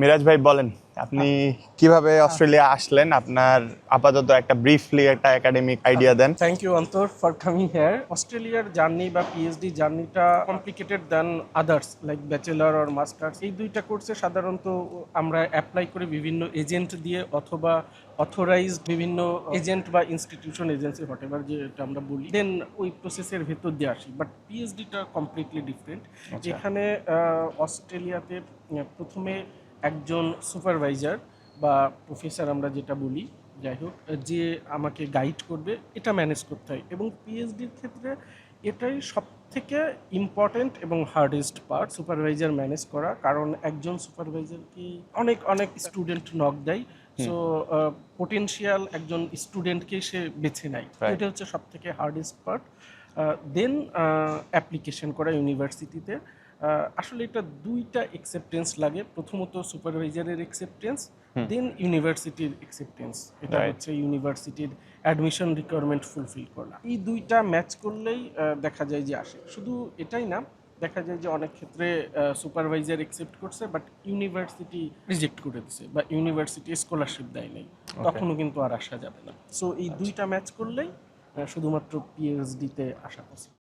মিরাজ ভাই বলেন আপনি কিভাবে অস্ট্রেলিয়া আসলেন, আপনার আপাতত একটা ব্রিফলি একটা একাডেমিক আইডিয়া দেন। Thank you Antar for coming here. অস্ট্রেলিয়ার জার্নি বা পিএইচডি জার্নিটা complicated than others like bachelor or masters. এই দুইটা কোর্সে সাধারণত আমরা অ্যাপ্লাই করি বিভিন্ন এজেন্ট দিয়ে অথবা অথরাইজড বিভিন্ন এজেন্ট বা ইনস্টিটিউশন এজেন্সি হোয়াট এভার যেটা আমরা বলি, দেন ওই প্রসেসের ভেতর দিয়ে আসি। বাট পিএইচডিটা কমপ্লিটলি ডিফারেন্ট। এখানে অস্ট্রেলিয়াতে প্রথমে একজন সুপারভাইজার বা প্রফেসর আমরা যেটা বলি, যাই হোক, যে আমাকে গাইড করবে, এটা ম্যানেজ করতে হয়। এবং পিএইচডির ক্ষেত্রে এটাই সব থেকে ইম্পর্টেন্ট এবং হার্ডেস্ট পার্ট, সুপারভাইজার ম্যানেজ করা। কারণ একজন সুপারভাইজারকে অনেক অনেক স্টুডেন্ট নক দেয়, সো পোটেনশিয়াল একজন স্টুডেন্টকে সে বেছে নেয়। এটা হচ্ছে সব থেকে হার্ডেস্ট পার্ট। দেন অ্যাপ্লিকেশন করা ইউনিভার্সিটিতে। আসলে এটা দুইটা অ্যাকসেপ্টেন্স লাগে, প্রথমত সুপারভাইজারের অ্যাকসেপ্টেন্স, দেন ইউনিভার্সিটির অ্যাকসেপ্টেন্স। এটা হচ্ছে ইউনিভার্সিটির অ্যাডমিশন রিকোয়ারমেন্ট ফুলফিল করা। এই দুইটা ম্যাচ করলেই দেখা যায় যে আসে। শুধু এটাই না, দেখা যায় যে অনেক ক্ষেত্রে সুপারভাইজার অ্যাকসেপ্ট করছে বাট ইউনিভার্সিটি রিজেক্ট করে দিছে বা ইউনিভার্সিটি স্কলারশিপ দেয় নাই, তখনও কিন্তু আর আসা যাবে না। সো এই দুইটা ম্যাচ করলেই শুধুমাত্র পিএইচডিতে আসা পসিবল।